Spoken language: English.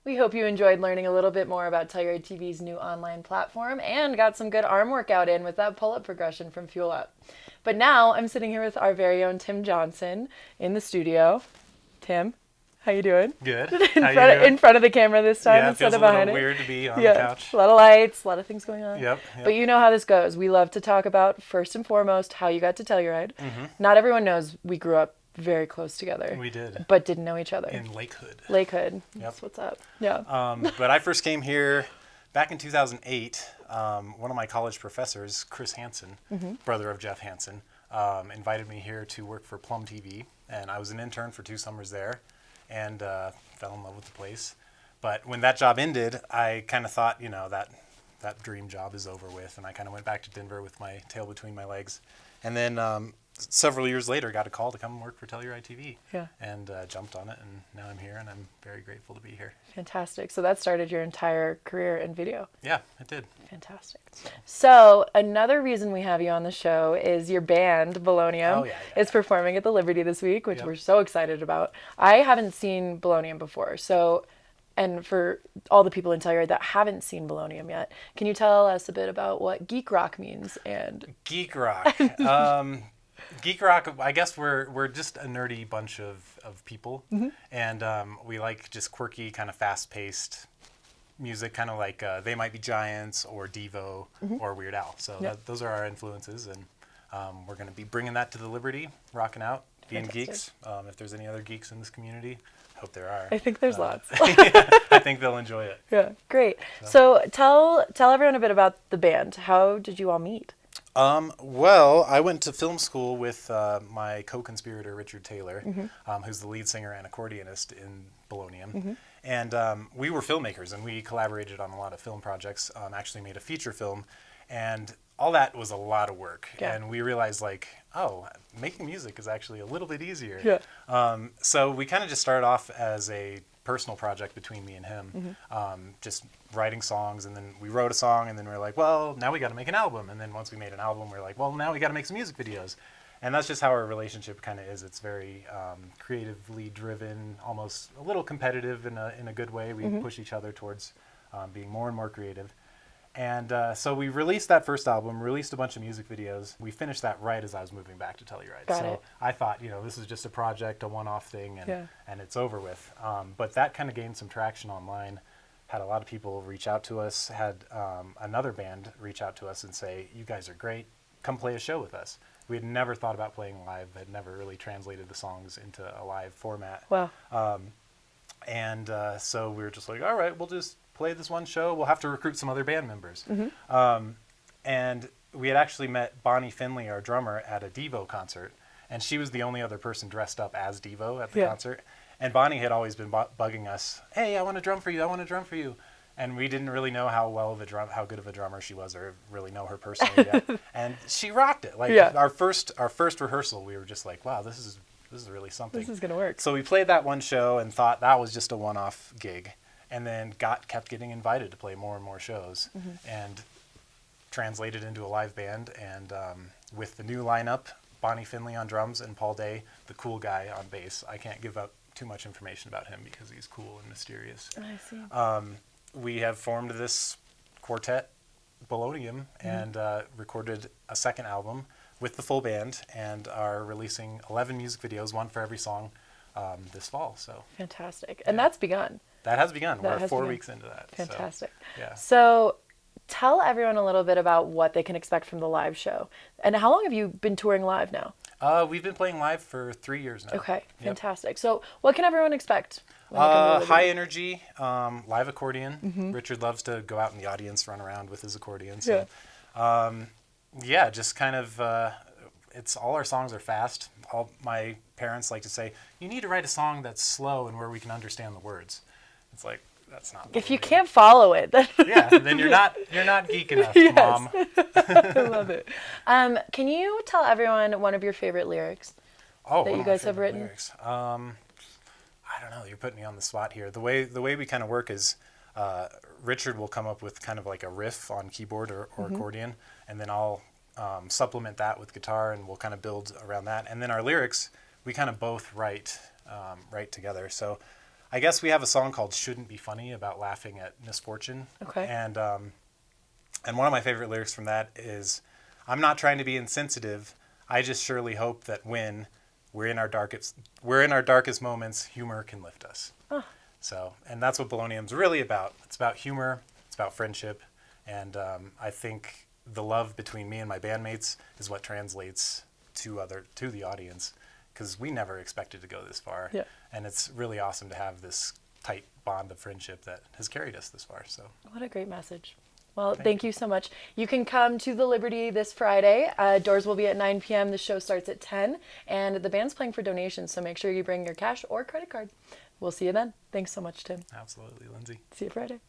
We hope you enjoyed learning a little bit more about Telluride TV's new online platform and got some good arm workout in with that pull-up progression from Fuel Up. But now I'm sitting here with our very own Tim Johnson in the studio. Tim, how you doing? Good. In How you front, doing? in front of the camera this time Yeah, it instead feels of a little behind it. weird to be on the Yeah, couch. a lot of lights, a lot of things going on. Yep. But you know how this goes. We love to talk about, first and foremost, how you got to Telluride. Not everyone knows we grew up very close together. We did. But didn't know each other. In Lakewood. Lakewood. Yep. That's what's up. Yeah. But I first came here back in 2008. One of my college professors, Chris Hansen, brother of Jeff Hansen, invited me here to work for Plum TV. And I was an intern for 2 summers there and fell in love with the place. But when that job ended, I kind of thought, that dream job is over with. And I kind of went back to Denver with my tail between my legs. And then several years later, got a call to come work for Telluride TV. Yeah. And jumped on it, and now I'm here, and I'm very grateful to be here. Fantastic. So that started your entire career in video. Yeah, it did. Fantastic. So another reason we have you on the show is your band, Bolognium, Oh, yeah. is performing at the Liberty this week, which Yep. we're so excited about. I haven't seen Bolognium before, and for all the people in Telluride that haven't seen Bolognium yet, can you tell us a bit about what geek rock means? And Geek rock. Geek rock, I guess we're just a nerdy bunch of people, and we like just quirky, kind of fast-paced music, kind of like They Might Be Giants or Devo or Weird Al. So Yep. those are our influences, and we're going to be bringing that to the Liberty, rocking out, being Fantastic. geeks. If there's any other geeks in this community, hope there are. I think there's lots. I think they'll enjoy it. Yeah, great. So tell everyone a bit about the band. How did you all meet? Well, I went to film school with my co-conspirator, Richard Taylor, who's the lead singer and accordionist in Bolognium. And we were filmmakers, and we collaborated on a lot of film projects, actually made a feature film. And all that was a lot of work. Yeah. And we realized, making music is actually a little bit easier. Yeah. So we kind of just started off as a personal project between me and him, just writing songs, and then we wrote a song, and then we were like, well, now we got to make an album. And then once we made an album, we were like, well, now we got to make some music videos. And that's just how our relationship kind of is. It's very creatively driven, almost a little competitive in a good way. We push each other towards being more and more creative. And so we released that first album, released a bunch of music videos. We finished that right as I was moving back to Telluride. Got so it. I thought, this is just a project, a one-off thing, Yeah. and it's over with. But that kind of gained some traction online. Had a lot of people reach out to us. Had another band reach out to us and say, you guys are great. Come play a show with us. We had never thought about playing live. Had never really translated the songs into a live format. Wow. And so we were just like, all right, we'll just play this one show. We'll have to recruit some other band members. And we had actually met Bonnie Finley, our drummer, at a Devo concert. And she was the only other person dressed up as Devo at the Yeah. concert. And Bonnie had always been bugging us, hey, I want to drum for you. I want to drum for you. And we didn't really know how good of a drummer she was, or really know her personally yet. And she rocked it. Yeah. Our first rehearsal, we were just like, wow, this is really something. This is going to work. So we played that one show and thought that was just a one-off gig, and then kept getting invited to play more and more shows, and translated into a live band. And with the new lineup, Bonnie Finley on drums and Paul Day, the cool guy, on bass. I can't give up too much information about him because he's cool and mysterious. I see. We have formed this quartet, Bolognium, and recorded a second album with the full band, and are releasing 11 music videos, one for every song, this fall. So Fantastic. And that's begun. that has begun. That We're has 4 begun. weeks into that. Fantastic. So, yeah. So tell everyone a little bit about what they can expect from the live show. And how long have you been touring live now? We've been playing live for 3 years now. Okay, Yep. fantastic. So what can everyone expect? when they come to Liberty? High energy, live accordion. Richard loves to go out in the audience, run around with his accordion. So, yeah, just kind of, it's all our songs are fast. All my parents like to say, you need to write a song that's slow and where we can understand the words. It's like, that's not. If you can't follow it, then Yeah, then you're not geek enough, Yes. Mom. I love it. Can you tell everyone one of your favorite lyrics? Oh, that one you of my guys have favorite written? lyrics. I don't know. You're putting me on the spot here. The way we kind of work is Richard will come up with kind of like a riff on keyboard or accordion, and then I'll supplement that with guitar, and we'll kind of build around that. And then our lyrics, we kind of both write together. So I guess we have a song called "Shouldn't Be Funny" about laughing at misfortune. Okay. And one of my favorite lyrics from that is, "I'm not trying to be insensitive. I just surely hope that when we're in our darkest moments, humor can lift us." Oh. So, and that's what Bolognium's really about. It's about humor. It's about friendship, and I think the love between me and my bandmates is what translates to the audience, because we never expected to go this far. Yeah. And it's really awesome to have this tight bond of friendship that has carried us this far. So What a great message. Well, thank you so much. You can come to the Liberty this Friday. Doors will be at 9 p.m. The show starts at 10, and the band's playing for donations, so make sure you bring your cash or credit card. We'll see you then. Thanks so much, Tim. absolutely, Lindsay. See you Friday.